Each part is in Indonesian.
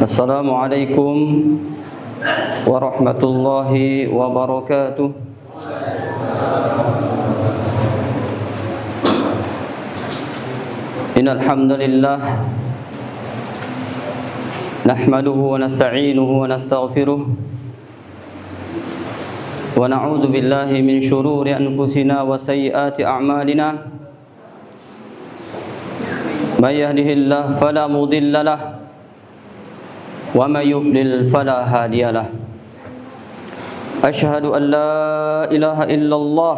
Assalamualaikum warahmatullahi wabarakatuh. Innal hamdalillah nahmaduhu wa nasta'inuhu wa nastaghfiruh wa na'udzu billahi min shururi anfusina wa sayyiati a'malina. May yahdihillahu fala mudilla lahu wa may yudlil fala hadiya lahu. Asyhadu an la ilaha illallah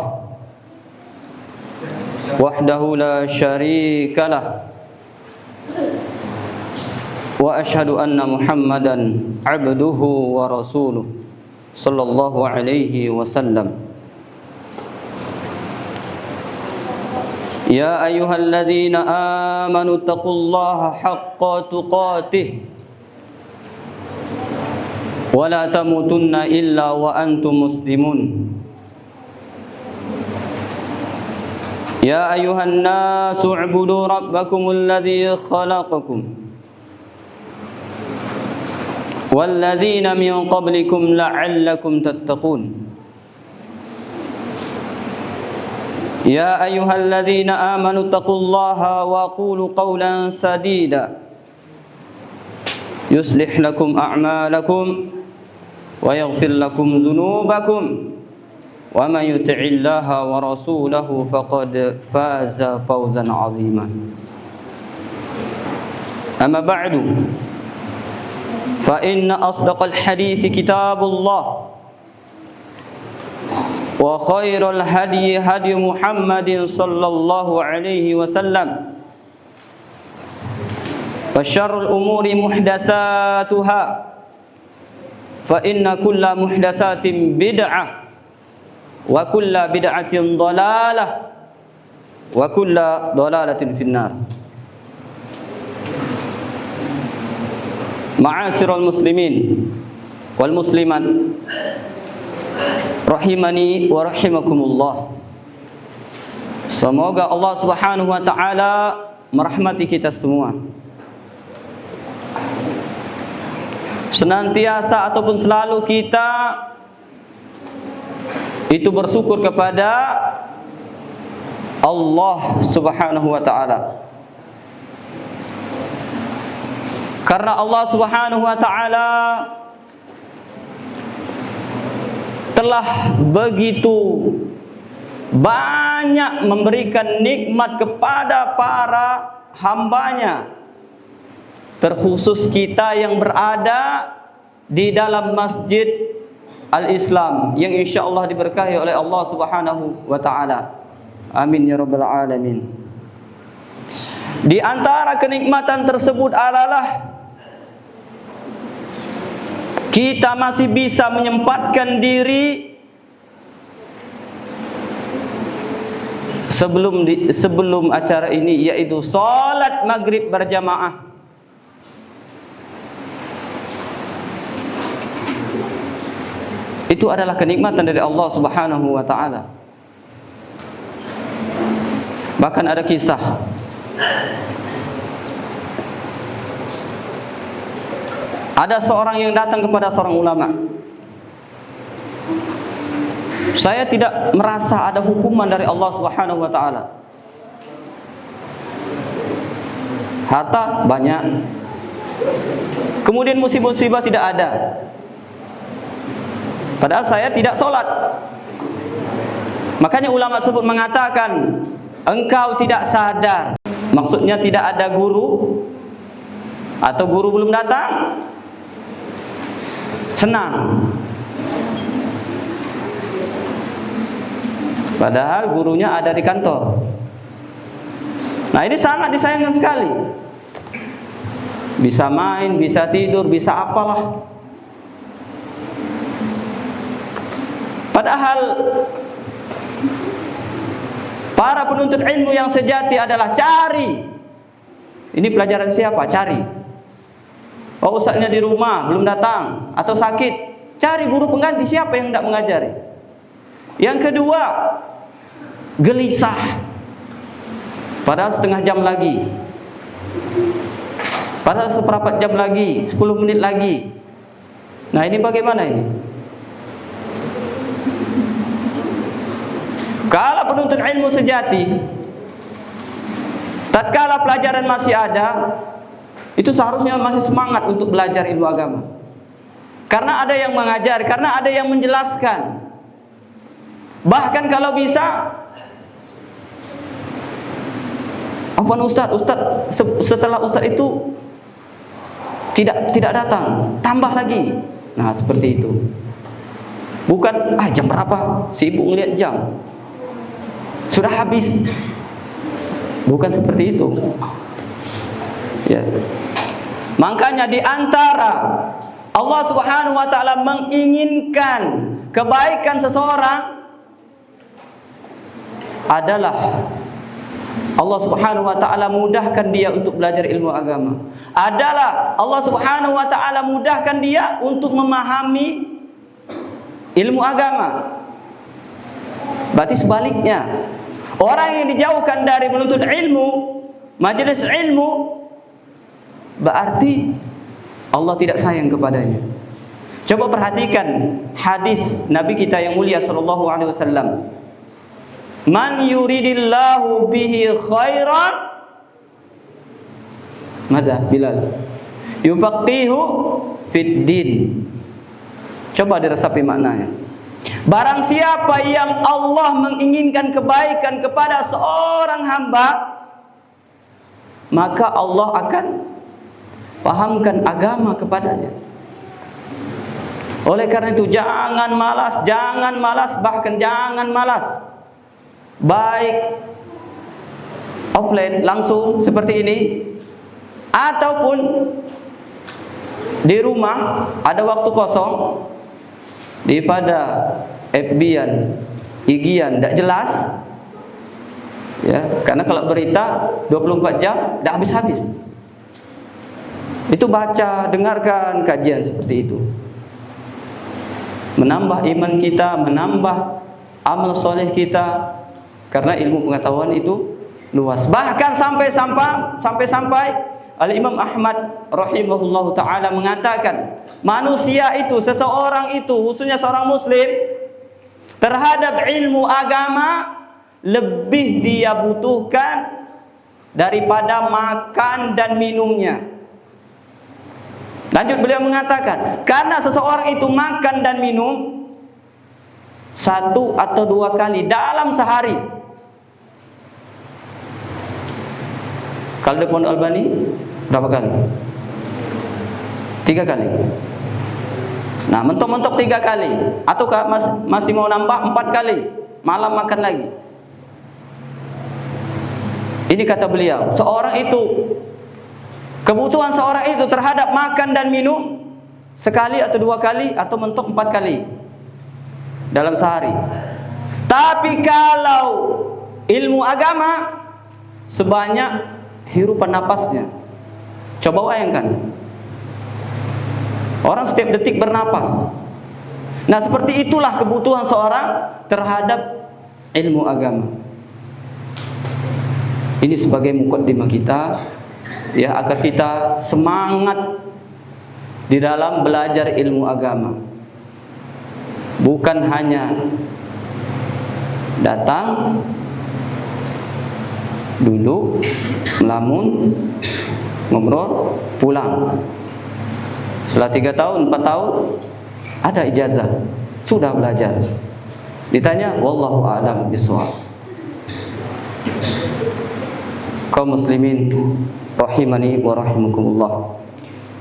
wahdahu la syarika lah wa asyhadu anna Muhammadan abduhu wa rasuluh sallallahu alaihi wasallam. Ya ayyuhalladzina amanu taqullaha haqqa tuqatih wa la tamutunna illa wa antum muslimun. Ya ayuhan nasu u'budu rabbakumul ladzi khalaqakum wal ladzina min qablikum la'allakum tattaqun. Ya ayyuhalladzina amanu taqullaha wa qulu qawlan sadida yuslih lakum a'malakum wa yaghfir lakum dhunubakum wa man yuti'illaha wa rasulahu faqad faza fawzan 'azima. Amma ba'du, fa inna asdaqal hadithi kitabullah wa khairal hadyi hadyu Muhammadin sallallahu alaihi wasallam wa syarrul umuri muhdatsatuha fa inna kulla muhdatsatin bid'ah wa kulla bid'atin dhalalah wa kulla dhalalatin finnar. Ma'asyiral muslimin wal muslimat rahimani wa rahimakumullah. Semoga Allah Subhanahu wa taala merahmati kita semua, senantiasa ataupun selalu kita itu bersyukur kepada Allah Subhanahu wa taala. Karena Allah Subhanahu wa taala telah begitu banyak memberikan nikmat kepada para hambanya, terkhusus kita yang berada di dalam masjid Al-Islam yang insyaallah diberkahi oleh Allah Subhanahu wa taala. Amin ya rabbal alamin. Di antara kenikmatan tersebut adalah kita masih bisa menyempatkan diri sebelum acara ini, yaitu salat maghrib berjamaah. Itu adalah kenikmatan dari Allah Subhanahu wa taala. Bahkan ada kisah ada seorang yang datang kepada seorang ulama. Saya tidak merasa ada hukuman dari Allah Subhanahu wa taala. Harta banyak, kemudian musibah-musibah tidak ada. Padahal saya tidak sholat. Makanya ulama tersebut mengatakan, engkau tidak sadar. Maksudnya tidak ada guru atau guru belum datang, senang. Padahal gurunya ada di kantor. Nah, ini sangat disayangkan sekali. Bisa main, bisa tidur, bisa apalah. Padahal para penuntut ilmu yang sejati adalah cari. Ini pelajaran siapa? Cari. Oh, ustaznya di rumah belum datang atau sakit, cari guru pengganti siapa yang tidak mengajari. Yang kedua, gelisah. Padahal setengah jam lagi. Padahal seperempat jam lagi, 10 menit lagi. Nah, ini bagaimana ini? Kalau penuntut ilmu sejati, tatkala pelajaran masih ada, itu seharusnya masih semangat untuk belajar ilmu agama. Karena ada yang mengajar, karena ada yang menjelaskan. Bahkan kalau bisa, Ustaz, setelah Ustaz itu tidak datang, tambah lagi. Nah, seperti itu. Bukan jam berapa, sibuk ngeliat jam, sudah habis. Bukan seperti itu. Ya. Makanya di antara Allah Subhanahu wa taala menginginkan kebaikan seseorang adalah Allah Subhanahu wa taala mudahkan dia untuk belajar ilmu agama. Adalah Allah Subhanahu wa taala mudahkan dia untuk memahami ilmu agama. Berarti sebaliknya, orang yang dijauhkan dari menuntut ilmu, majelis ilmu, berarti Allah tidak sayang kepadanya. Coba perhatikan hadis Nabi kita yang mulia sallallahu alaihi wasallam. Man yuridillahu bihi khairan, Madza Bilal, yufaqihu fid din. Coba diresapi maknanya. Barang siapa yang Allah menginginkan kebaikan kepada seorang hamba, maka Allah akan pahamkan agama kepadanya. Oleh karena itu jangan malas, bahkan jangan malas. Baik offline langsung seperti ini, ataupun di rumah ada waktu kosong, daripada FB-an, IG-an tidak jelas, ya, karena kalau berita 24 jam tidak habis-habis. Itu baca, dengarkan kajian seperti itu, menambah iman kita, menambah amal soleh kita, karena ilmu pengetahuan itu luas. Bahkan sampai Al-Imam Ahmad rahimahullahu ta'ala mengatakan, manusia itu, seseorang itu, khususnya seorang muslim, terhadap ilmu agama lebih dia butuhkan daripada makan dan minumnya. Lanjut beliau mengatakan, karena seseorang itu makan dan minum 1 atau 2 kali dalam sehari. Kalau di Pondok Albani berapa kali? 3 kali. Nah, mentok-mentok 3 kali. Atau masih mau nambah 4 kali. Malam makan lagi. Ini kata beliau, kebutuhan seorang itu terhadap makan dan minum 1 atau 2 kali, atau mentok 4 kali dalam sehari. Tapi kalau ilmu agama sebanyak hirupan napasnya. Coba bayangkan, orang setiap detik bernapas. Nah, seperti itulah kebutuhan seorang terhadap ilmu agama. Ini sebagai mukaddimah kita, ya, agar kita semangat di dalam belajar ilmu agama. Bukan hanya datang, duduk, melamun, ngobrol, pulang. Setelah 3 tahun, 4 tahun, ada ijazah, sudah belajar. Ditanya, wallahu a'lam bishawab. Kaum muslimin rahimani wa rahimakumullah.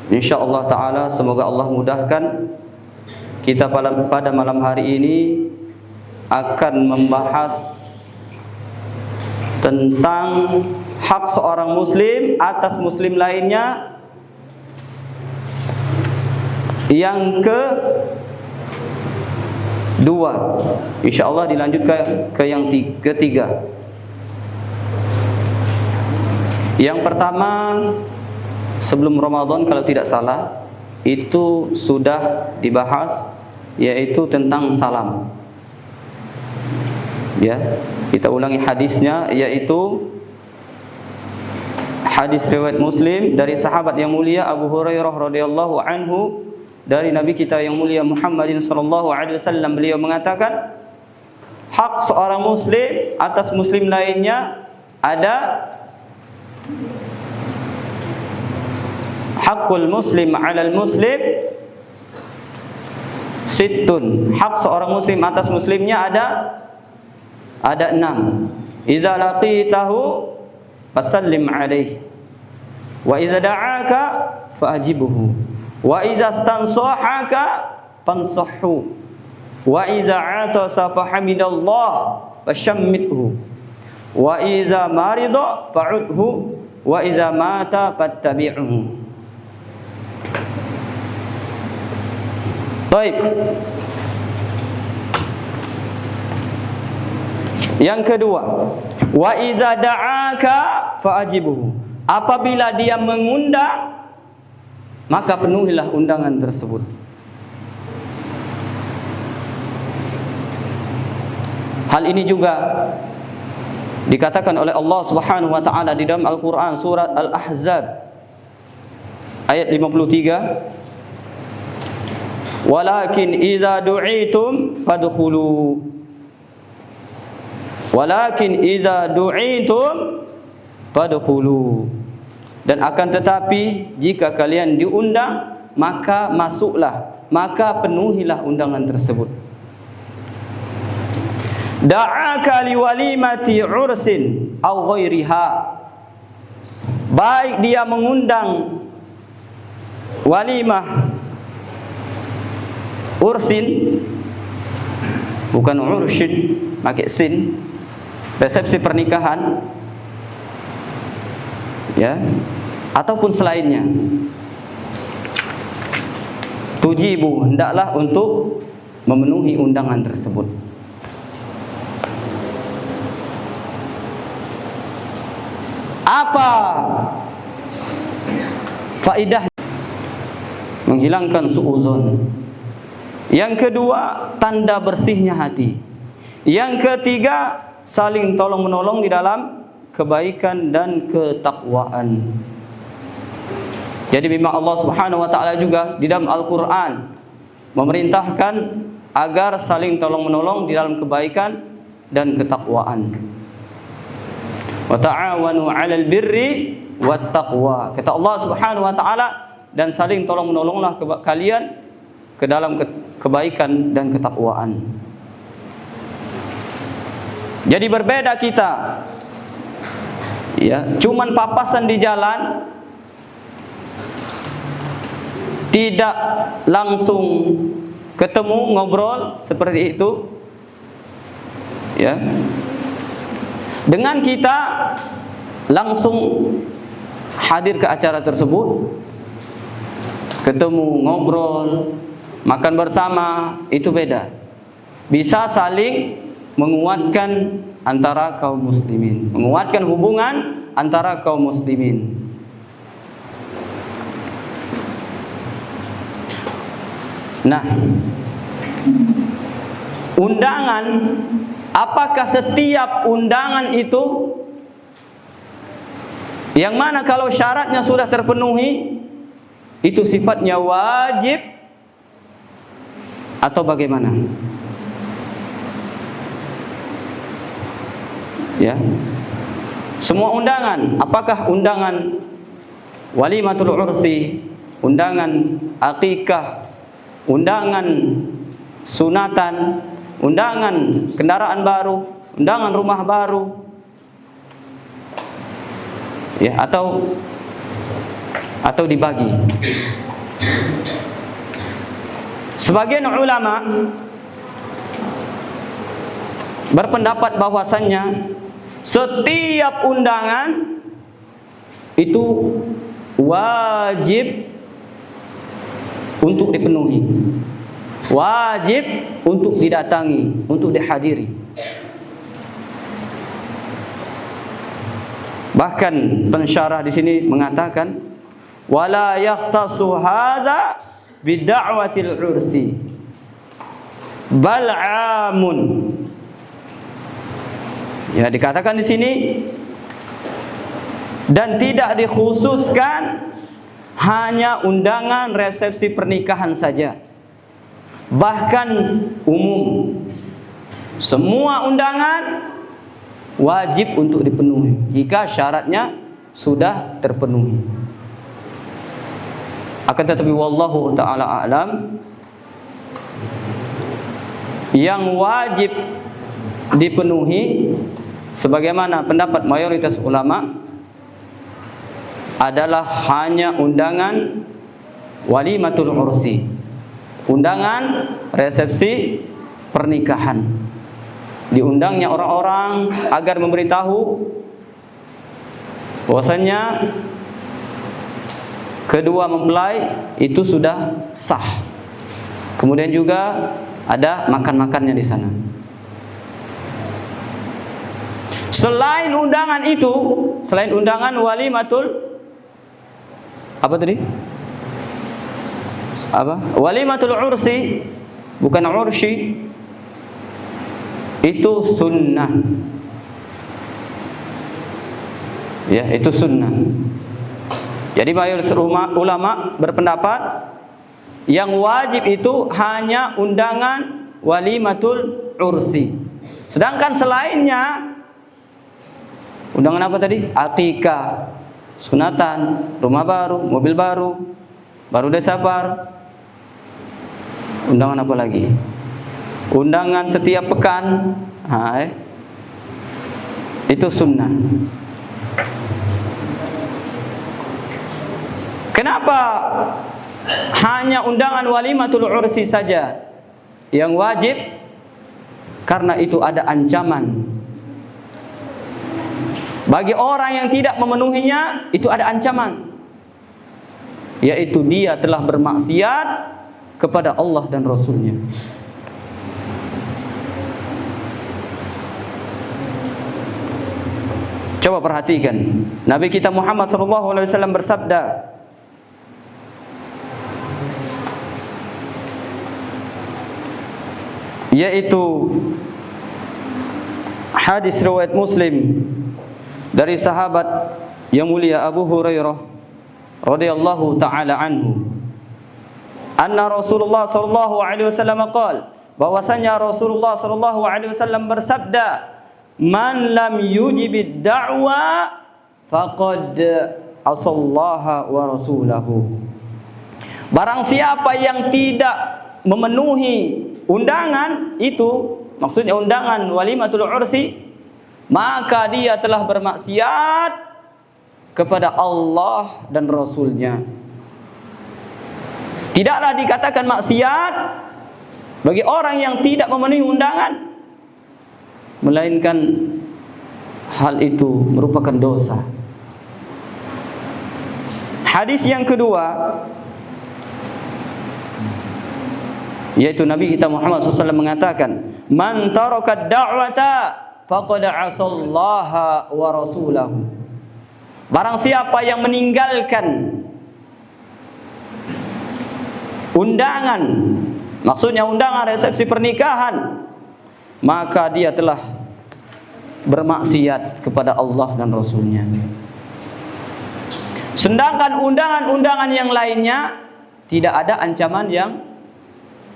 Insyaallah taala semoga Allah mudahkan kita pada malam hari ini akan membahas tentang hak seorang muslim atas muslim lainnya. Yang kedua, insyaallah dilanjutkan ke yang ketiga. Yang pertama, sebelum Ramadan kalau tidak salah itu sudah dibahas, yaitu tentang salam. Ya, kita ulangi hadisnya, yaitu Hadis riwayat Muslim dari sahabat yang mulia Abu Hurairah radhiyallahu anhu dari Nabi kita yang mulia Muhammadin sallallahu alaihi wasallam, beliau mengatakan, hak seorang muslim atas muslim lainnya ada hakul muslim 'alal muslim sittun. Hak seorang muslim atas muslimnya ada 6. Idza laqitahu fasallim alaihi, wa idza da'aka fa'ajibuhu, wa idza stansahaka fansahhu, wa idza 'atasa fahamidallah fashammithu, wa idza marida fa'udhu, wa idza mata fattabi'uhu. Baik. Yang kedua, wa idza da'aka fa'ajibuhu. Apabila dia mengundang, maka penuhilah undangan tersebut. Hal ini juga dikatakan oleh Allah Subhanahu wa taala di dalam Al-Qur'an surat Al-Ahzab ayat 53. Walakin idza du'itum fadkhulu. Walakin idza du'itum fadkhulu. Dan akan tetapi jika kalian diundang, maka masuklah, maka penuhilah undangan tersebut. Da'aka liwalimati ursin aw ghairiha. Baik dia mengundang walimah ursin, bukan ursyid, pakai sin, resepsi pernikahan, ya, ataupun selainnya. Tujibu, hendaklah untuk memenuhi undangan tersebut. Apa faedah? Menghilangkan suudzon. Yang kedua, tanda bersihnya hati. Yang ketiga, saling tolong menolong di dalam kebaikan dan ketakwaan. Jadi memang Allah Subhanahu wa taala juga di dalam Al-Qur'an memerintahkan agar saling tolong menolong di dalam kebaikan dan ketakwaan. Wa ta'awanu 'alal birri wat taqwa. Kata Allah Subhanahu wa taala, dan saling tolong menolonglah kalian ke dalam kebaikan dan ketakwaan. Jadi berbeda kita, ya, cuman papasan di jalan, tidak langsung ketemu ngobrol seperti itu, ya. Dengan kita langsung hadir ke acara tersebut, ketemu, ngobrol, makan bersama, itu beda. Bisa saling menguatkan antara kaum muslimin, menguatkan hubungan antara kaum muslimin. Nah, undangan, apakah setiap undangan itu yang mana kalau syaratnya sudah terpenuhi itu sifatnya wajib atau bagaimana? Ya. Semua undangan, apakah undangan walimatul ursi, undangan akikah, undangan sunatan, undangan kendaraan baru, undangan rumah baru, ya, atau dibagi. Sebagian ulama berpendapat bahwasannya setiap undangan itu wajib untuk dipenuhi, wajib untuk didatangi, untuk dihadiri. Bahkan pensyarah di sini mengatakan, wala yahtasu hadza bid'awatil ursi bal amun. Ya, dikatakan di sini dan tidak dikhususkan hanya undangan resepsi pernikahan saja, bahkan umum. Semua undangan wajib untuk dipenuhi jika syaratnya sudah terpenuhi. Akan tetapi wallahu ta'ala a'lam, yang wajib dipenuhi sebagaimana pendapat mayoritas ulama adalah hanya undangan walimatul ursi, undangan resepsi pernikahan. Diundangnya orang-orang agar memberitahu bahwasanya kedua mempelai itu sudah sah. Kemudian juga ada makan-makannya di sana. Selain undangan itu, selain undangan walimatul apa tadi? Apa? Walimatul ursi, bukan ursi. Itu sunnah. Ya, itu sunnah. Jadi mayoritas ulama berpendapat yang wajib itu hanya undangan walimatul ursi. Sedangkan selainnya, undangan apa tadi? Akikah, sunatan, rumah baru, mobil baru, baru desapar. Undangan apa lagi? Undangan setiap pekan. Itu sunnah. Kenapa hanya undangan walimatul ursi saja yang wajib? Karena itu ada ancaman. Bagi orang yang tidak memenuhinya, itu ada ancaman, yaitu dia telah bermaksiat kepada Allah dan Rasulnya. Coba perhatikan, Nabi kita Muhammad SAW bersabda, yaitu hadis riwayat Muslim dari sahabat yang mulia Abu Hurairah radhiyallahu taala anhu, anna Rasulullah sallallahu alaihi wasallam qala, bahwasanya Rasulullah sallallahu alaihi wasallam bersabda, man lam yujibid da'wa faqad asallaha wa rasulahu. Barang siapa yang tidak memenuhi undangan itu, maksudnya undangan walimatul ursi, maka dia telah bermaksiat kepada Allah dan Rasulnya. Tidaklah dikatakan maksiat bagi orang yang tidak memenuhi undangan, melainkan hal itu merupakan dosa. Hadis yang kedua, yaitu Nabi kita Muhammad SAW mengatakan, man taraka da'wata faqad asallaha wa rasulahu. Barang siapa yang meninggalkan undangan, maksudnya undangan resepsi pernikahan, maka dia telah bermaksiat kepada Allah dan Rasulnya. Sedangkan undangan-undangan yang lainnya tidak ada ancaman yang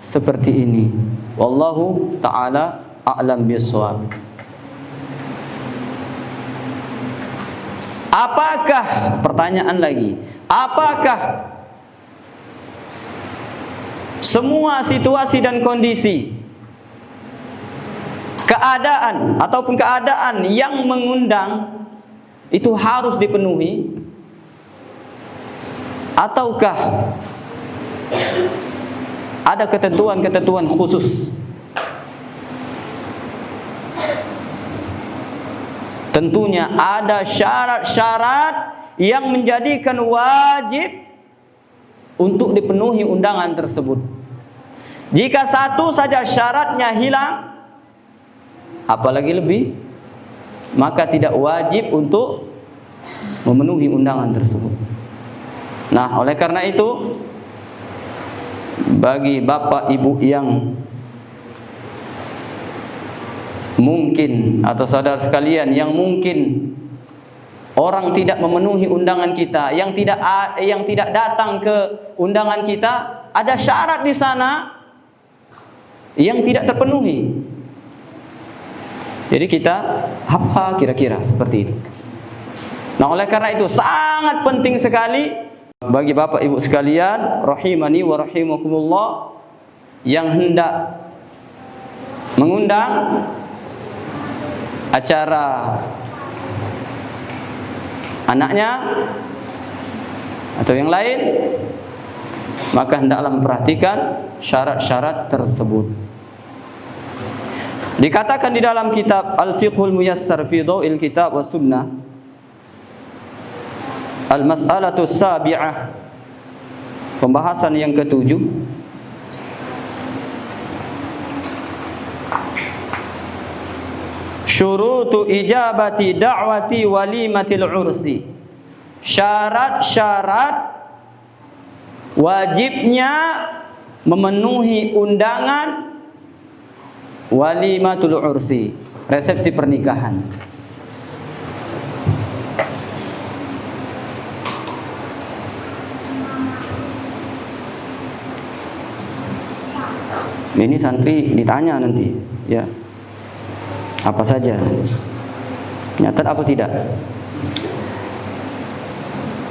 seperti ini. Wallahu ta'ala a'lam bishawab. Apakah, pertanyaan lagi, apakah semua situasi dan kondisi, keadaan ataupun keadaan yang mengundang itu harus dipenuhi, ataukah ada ketentuan-ketentuan khusus? Tentunya ada syarat-syarat yang menjadikan wajib untuk dipenuhi undangan tersebut. Jika satu saja syaratnya hilang, apalagi lebih, maka tidak wajib untuk memenuhi undangan tersebut. Nah, oleh karena itu, bagi bapak ibu yang mungkin atau saudara sekalian yang mungkin orang tidak memenuhi undangan kita, yang tidak datang ke undangan kita, ada syarat di sana yang tidak terpenuhi. Jadi kita apa kira-kira seperti itu. Nah, oleh karena itu sangat penting sekali bagi Bapak Ibu sekalian rahimani wa rahimakumullah yang hendak mengundang acara anaknya atau yang lain, maka hendaklah memperhatikan syarat-syarat tersebut. Dikatakan di dalam kitab Al-Fiqhul Muyassar fi Dhaw'il Kitab wa Sunnah, Al-Mas'alatu Sabi'ah, pembahasan yang ketujuh, syurutu ijabati da'wati walimatil ursi, syarat-syarat wajibnya memenuhi undangan walimatul ursi, resepsi pernikahan. Ini santri ditanya nanti, ya, apa saja, nyatat apa tidak.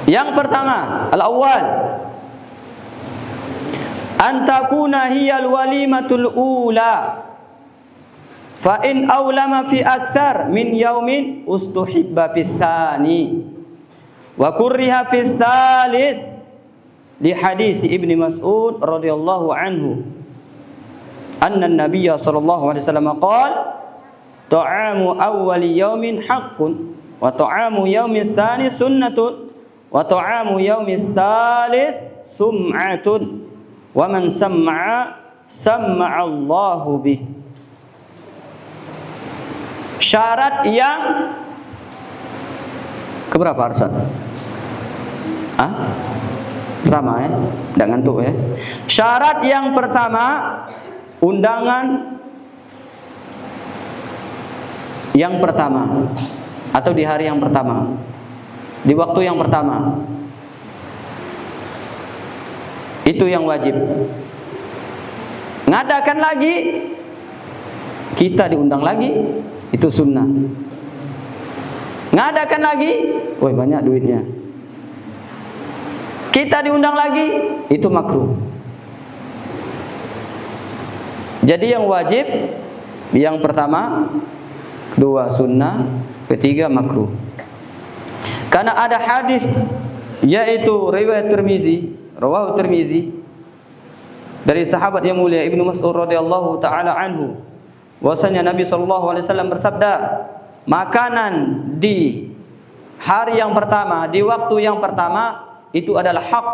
Yang pertama, al-awwal, an takuna hiya al-walimatul ula, fa in awlama fi aktsar min yaumin ustuhibba fi tsani wa kurriha fi tsalits li hadis Ibnu Mas'ud radhiyallahu anhu anna an-nabiy sallallahu alaihi wasallam qala ta'amu awwali yaumin haqqun wa ta'amu yaumi tsani sunnatun wa ta'amu yaumi tsalits sum'atun wa man sam'a sam'a Allahu bih. Syarat yang keberapa, Arsan? Pertama, ya, tidak ngantuk ya. Syarat yang pertama, undangan yang pertama atau di hari yang pertama, di waktu yang pertama, itu yang wajib. Ngadakan lagi, kita diundang lagi, itu sunnah. Ngadakan lagi, woi banyak duitnya, kita diundang lagi, itu makruh. Jadi yang wajib yang pertama, kedua sunnah, ketiga makruh. Karena ada hadis, yaitu riwayat Tirmizi, rawahu Tirmizi, dari sahabat yang mulia Ibnu Mas'ud radhiyallahu taala anhu, bahwasanya Nabi sallallahu alaihi wasallam bersabda, makanan di hari yang pertama, di waktu yang pertama, itu adalah hak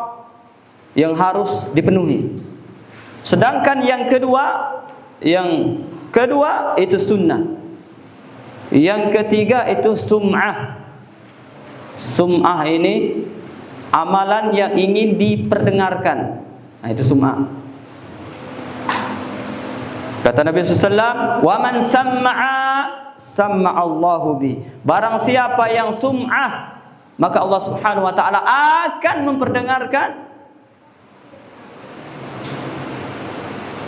yang harus dipenuhi. Sedangkan yang kedua itu sunnah. Yang ketiga itu sum'ah. Sum'ah ini amalan yang ingin diperdengarkan. Nah, itu sum'ah. Kata Nabi SAW, wa man sam'a sam'a Allahu bi. Barang siapa yang sum'ah, maka Allah Subhanahu wa taala akan memperdengarkan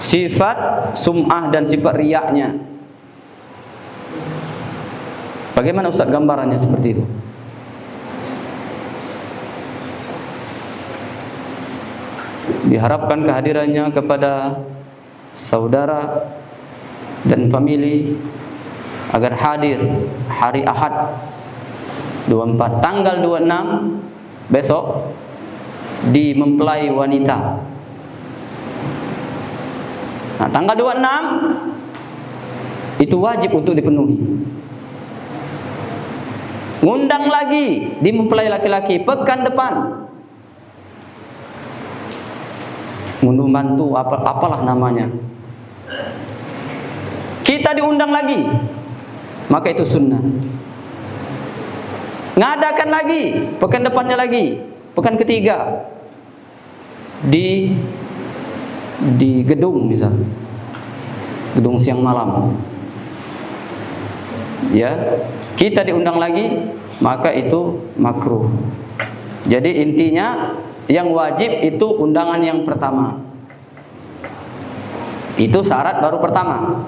sifat sum'ah dan sifat riyaknya. Bagaimana Ustaz gambarannya seperti itu? Diharapkan kehadirannya kepada saudara dan famili agar hadir hari Ahad 24, tanggal 26 besok di mempelai wanita. Nah, tanggal 26 itu wajib untuk dipenuhi. Ngundang lagi di mempelai laki-laki pekan depan. Ngunduh mantu apalah namanya. Kita diundang lagi, maka itu sunnah. Ngadakan lagi, pekan depannya lagi, pekan ketiga di gedung, misal gedung siang malam, ya, kita diundang lagi, maka itu makruh. Jadi intinya yang wajib itu undangan yang pertama. Itu syarat baru pertama.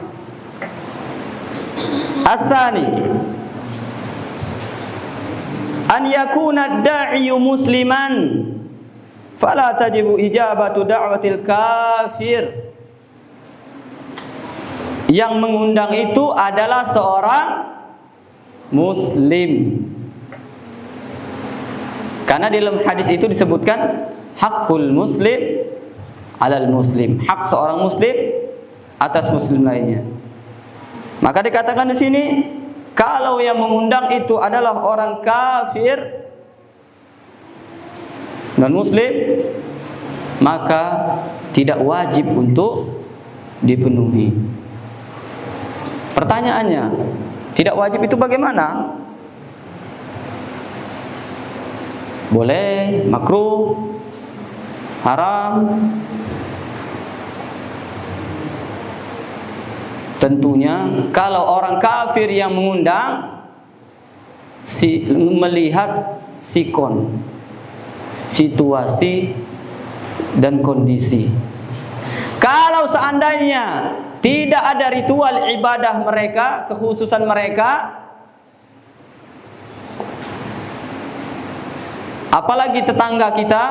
As-tsani an yakuna ad-da'iyu musliman fala tajibu ijabatu da'watil kafir. Yang mengundang itu adalah seorang muslim. Karena di dalam hadis itu disebutkan hakul muslim alal muslim, hak seorang muslim atas muslim lainnya. Maka dikatakan di sini, kalau yang mengundang itu adalah orang kafir non muslim, maka tidak wajib untuk dipenuhi. Pertanyaannya, tidak wajib itu bagaimana? Boleh, makruh, haram? Tentunya kalau orang kafir yang mengundang melihat sikon, situasi dan kondisi. Kalau seandainya tidak ada ritual ibadah mereka, kekhususan mereka, apalagi tetangga kita,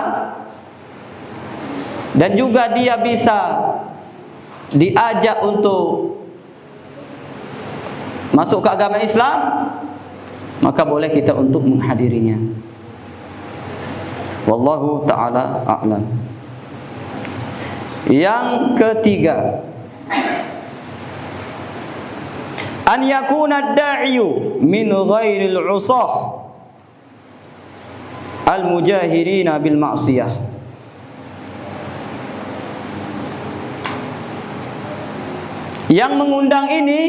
dan juga dia bisa diajak untuk masuk ke agama Islam, maka boleh kita untuk menghadirinya. Wallahu ta'ala a'lam. Yang ketiga, an yakuna ad-da'iyu min ghairil 'usah al-mujahirina bil ma'siyah. Yang mengundang ini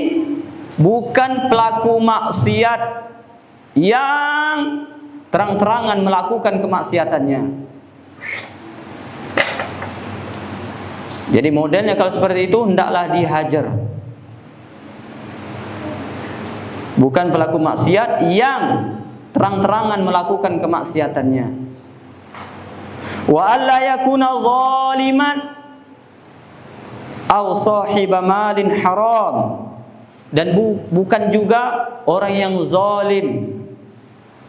bukan pelaku maksiat yang terang-terangan melakukan kemaksiatannya. Jadi modelnya kalau seperti itu hendaklah dihajar. Bukan pelaku maksiat yang terang-terangan melakukan kemaksiatannya. Wa alla yakuna zaliman aw sahiba malin haram, dan bukan juga orang yang zalim.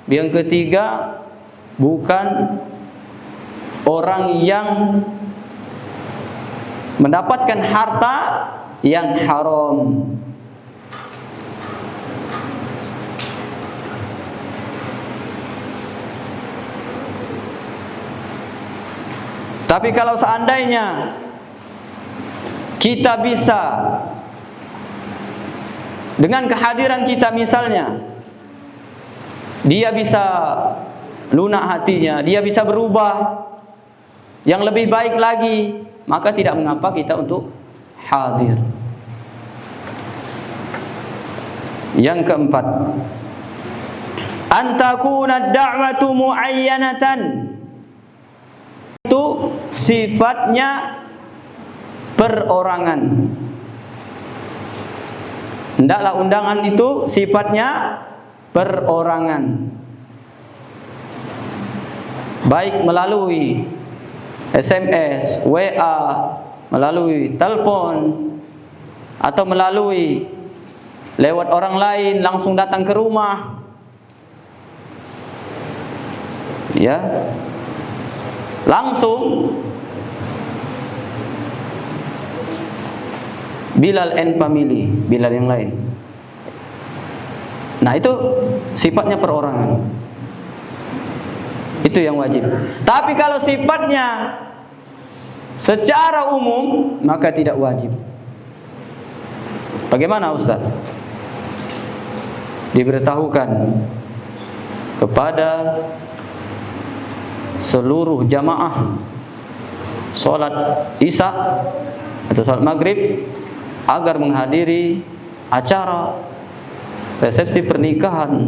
Yang ketiga, bukan orang yang mendapatkan harta yang haram. Tapi kalau seandainya kita bisa dengan kehadiran kita, misalnya dia bisa lunak hatinya, dia bisa berubah yang lebih baik lagi, maka tidak mengapa kita untuk hadir. Yang keempat, antakuna da'watu muayyanatan, itu sifatnya perorangan. Hendaklah undangan itu sifatnya perorangan, baik melalui SMS, WA, melalui telepon, atau melalui lewat orang lain langsung datang ke rumah. Ya, langsung Bilal and family, Bilal yang lain. Nah, itu sifatnya perorangan. Itu yang wajib. Tapi kalau sifatnya secara umum, maka tidak wajib. Bagaimana Ustaz? Diberitahukan kepada seluruh jamaah sholat Isya atau sholat Maghrib agar menghadiri acara resepsi pernikahan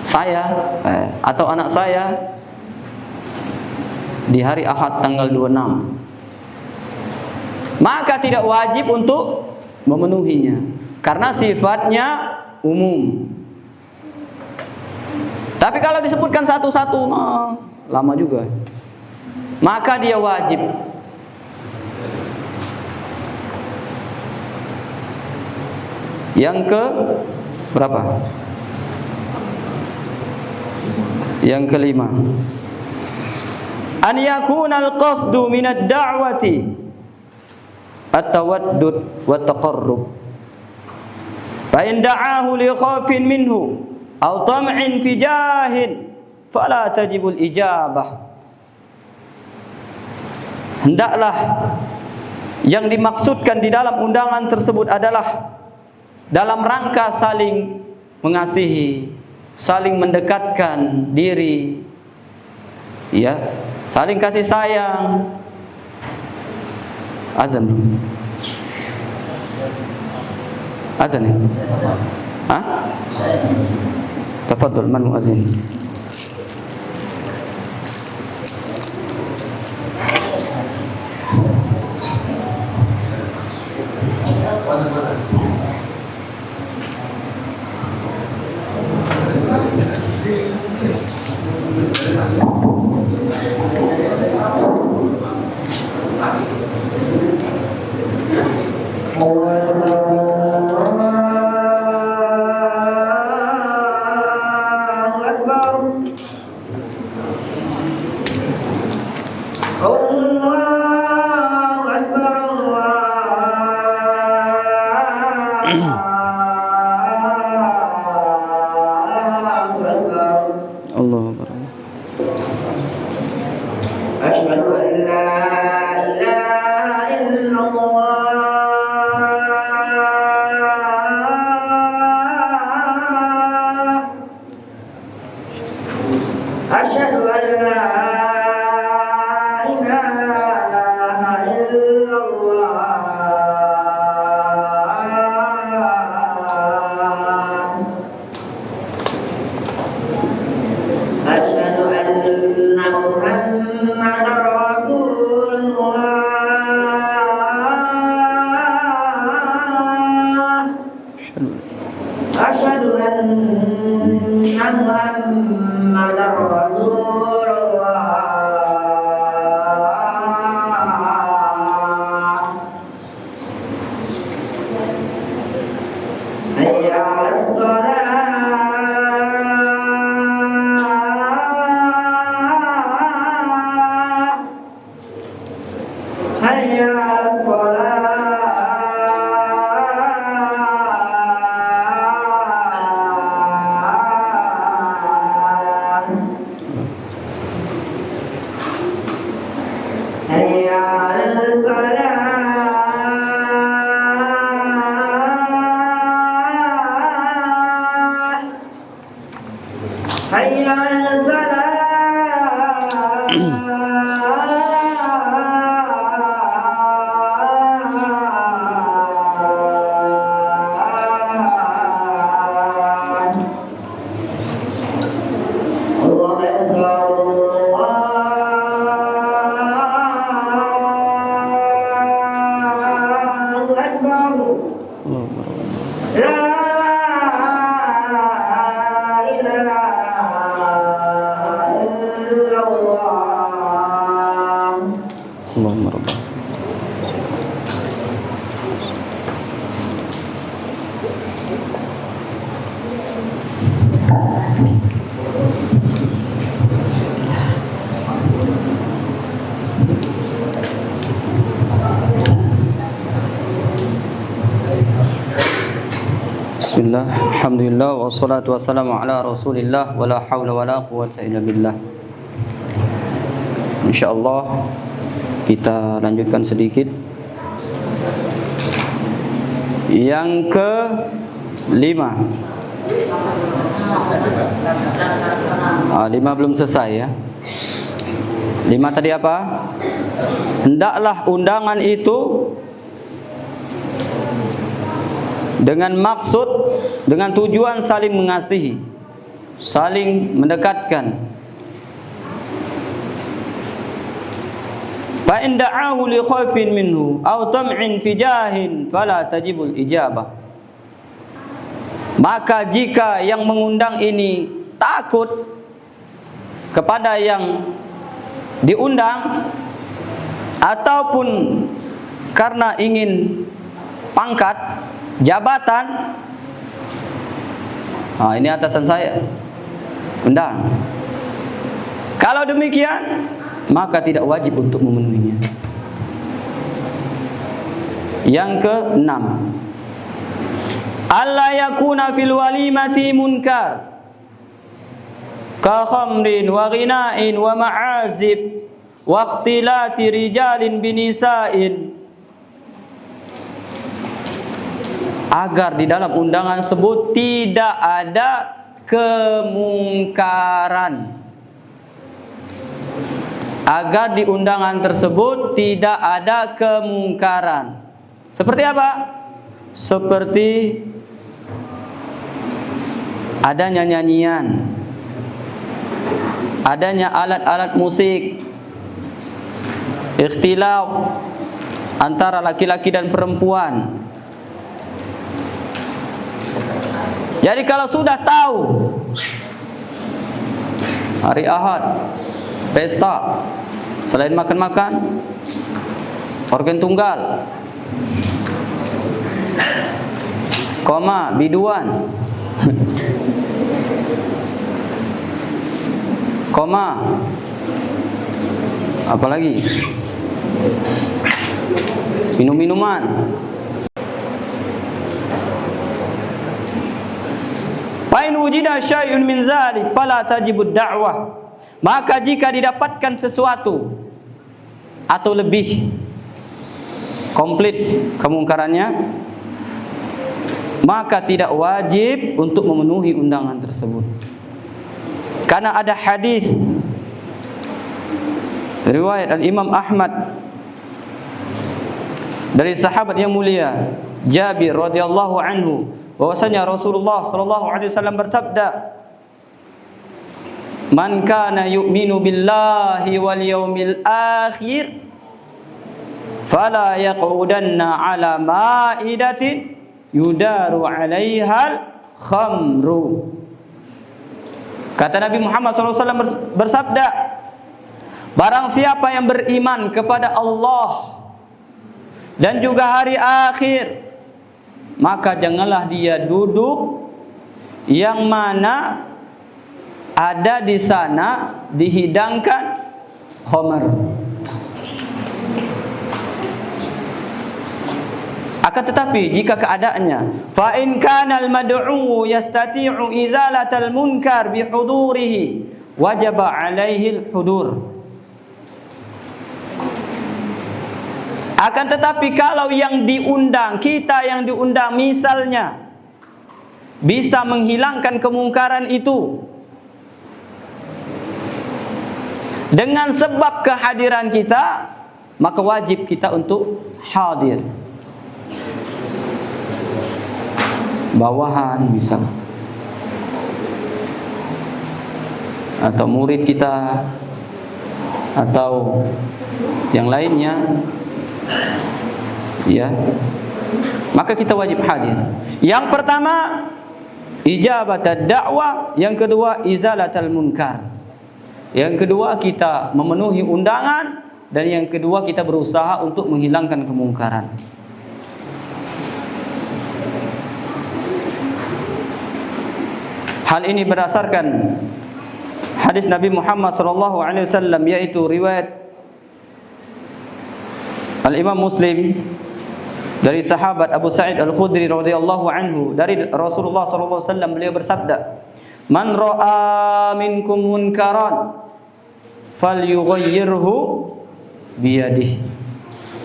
saya atau anak saya di hari Ahad tanggal 26. Maka tidak wajib untuk memenuhinya, karena sifatnya umum. Tapi kalau disebutkan satu-satu, lama juga. Maka dia wajib. Yang ke berapa? Yang kelima. An yakuna al-qasdu min ad-da'wati at-tawaddud wa taqarrub. Fa in da'ahu li khawfin minhu aw tam'in fi jahin fala tajibul ijabah. Hendaklah yang dimaksudkan di dalam undangan tersebut adalah dalam rangka saling mengasihi, saling mendekatkan diri, ya, saling kasih sayang. Azan, azan ya? Hah? Tafadhol, man muazin. Bismillah, alhamdulillah, wassalatu wassalamu ala rasulillah, wala hawla wala quwwata illa billah. InsyaAllah kita lanjutkan sedikit. Yang ke 5. 5 belum selesai ya. 5 tadi apa? Hendaklah undangan itu dengan maksud, dengan tujuan saling mengasihi, saling mendekatkan. Fa in da'ahu li khaifin minhu aw tam'in fi jahin fala tajibul ijabah. Maka jika yang mengundang ini takut kepada yang diundang, ataupun karena ingin pangkat, jabatan, ini atasan saya, undang. Kalau demikian, maka tidak wajib untuk memenuhinya. Yang ke-6, alla yakuna fil walimati munkar ka khamrin wa ghina'in wa ma'azib wa ikhtilati rijalin binisa'in, agar di dalam undangan tersebut tidak ada kemungkaran. Agar di undangan tersebut tidak ada kemungkaran. Seperti apa? Seperti adanya nyanyian, adanya alat-alat musik, ikhtilaf antara laki-laki dan perempuan. Jadi kalau sudah tahu hari Ahad pesta, selain makan-makan, organ tunggal, koma, biduan, koma, apalagi minum-minuman. Fa in wujida syai'un min dzalik fala tajibud da'wah. Maka jika didapatkan sesuatu atau lebih komplit kemungkarannya, maka tidak wajib untuk memenuhi undangan tersebut. Karena ada hadis riwayat Al-Imam Ahmad dari sahabat yang mulia Jabir radhiyallahu anhu, bahwasanya Rasulullah sallallahu alaihi wasallam bersabda, "Man kana yu'minu billahi wal yawmil akhir fala yaqudanna ala ma'idatin yudaru 'alaihal khamru." Kata Nabi Muhammad SAW bersabda, barang siapa yang beriman kepada Allah dan juga hari akhir, maka janganlah dia duduk yang mana ada di sana dihidangkan khamar. Akan tetapi jika keadaannya, fa in kana al-mad'u yastati'u izalatal munkar bi hudurihi wajaba 'alaihi al-hudur. Akan tetapi kalau yang diundang, kita yang diundang misalnya bisa menghilangkan kemungkaran itu dengan sebab kehadiran kita, maka wajib kita untuk hadir. Bawahan misal, atau murid kita, atau yang lainnya, ya, maka kita wajib hadir. Yang pertama ijabatad da'wah, yang kedua izalatal munkar, yang kedua kita memenuhi undangan, dan yang kedua kita berusaha untuk menghilangkan kemungkaran. Hal ini berdasarkan hadis Nabi Muhammad SAW, yaitu riwayat Al-Imam Muslim dari sahabat Abu Sa'id Al-Khudri radhiyallahu anhu, dari Rasulullah SAW, beliau bersabda, "Man ra'a minkum munkaran falyughayyirhu biyadihi,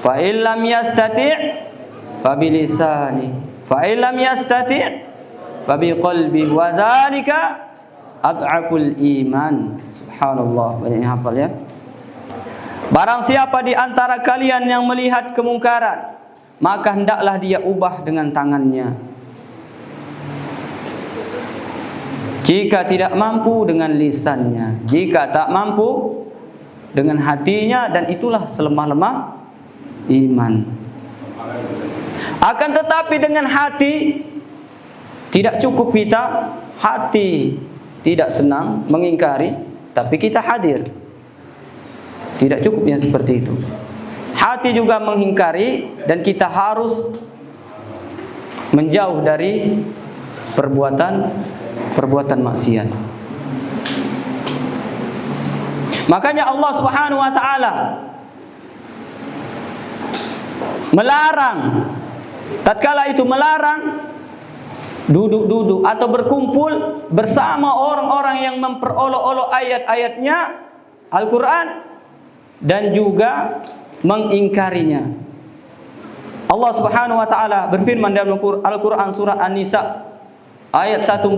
fa in lam yastati' fa bilisani, fa in lam yastati' fa biqalbihi wa dzalika ad'aful iman." Subhanallah, banyak yang hafal ya. Barang siapa di antara kalian yang melihat kemungkaran, maka hendaklah dia ubah dengan tangannya. Jika tidak mampu, dengan lisannya. Jika tak mampu, dengan hatinya, dan itulah selemah-lemah iman. Akan tetapi dengan hati Tidak cukup kita hati tidak senang, mengingkari, tapi kita hadir. Tidak cukup yang seperti itu. Hati juga mengingkari dan kita harus menjauh dari perbuatan maksiat. Makanya Allah Subhanahu wa taala melarang, tatkala itu melarang duduk-duduk atau berkumpul bersama orang-orang yang memperolok-olok ayat-ayatnya Al-Quran dan juga mengingkarinya. Allah Subhanahu wa taala berfirman dalam Al-Quran surah An-Nisa ayat 140.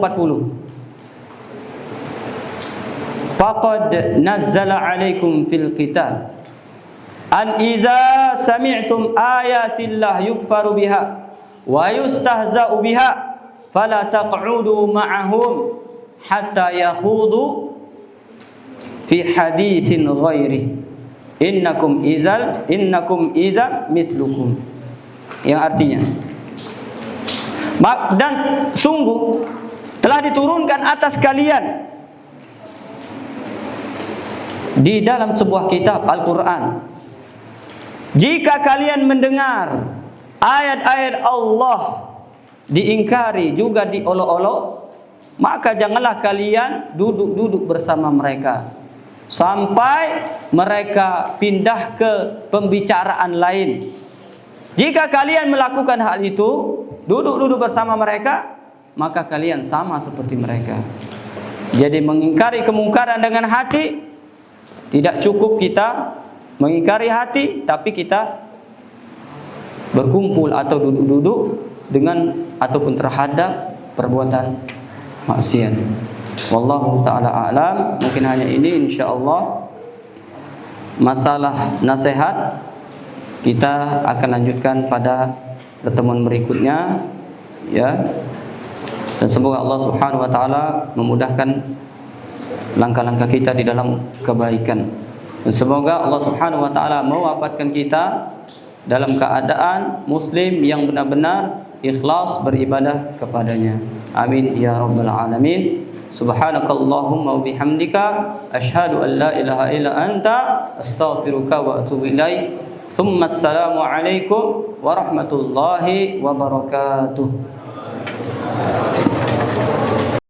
Faqad nazzala 'alaikum fil qital an iza sami'tum ayatillah yukfaru biha wa yustahza'u biha fala taq'udu ma'ahum hatta yakhudu fi haditsin ghairi innakum idzal mislukum, yang artinya dan sungguh telah diturunkan atas kalian di dalam sebuah kitab Al-Quran, jika kalian mendengar ayat-ayat Allah diingkari juga diolok-olok, maka janganlah kalian duduk-duduk bersama mereka sampai mereka pindah ke pembicaraan lain. Jika kalian melakukan hal itu, duduk-duduk bersama mereka, maka kalian sama seperti mereka. Jadi mengingkari kemungkaran dengan hati, tidak cukup kita mengingkari hati, tapi kita berkumpul atau duduk-duduk dengan ataupun terhadap perbuatan maksiat. Wallahu ta'ala a'lam. Mungkin hanya ini insyaallah. Masalah nasihat kita akan lanjutkan pada pertemuan berikutnya, ya. Dan semoga Allah Subhanahu wa taala memudahkan langkah-langkah kita di dalam kebaikan. Dan semoga Allah Subhanahu wa taala mewafatkan kita dalam keadaan muslim yang benar-benar ikhlas beribadah kepadanya. Amin ya rabbal alamin. Subhanakallahumma wa bihamdika asyhadu an la ilaha illa anta astaghfiruka wa atubu ilaik. Tsumma assalamu alaikum warahmatullahi wabarakatuh.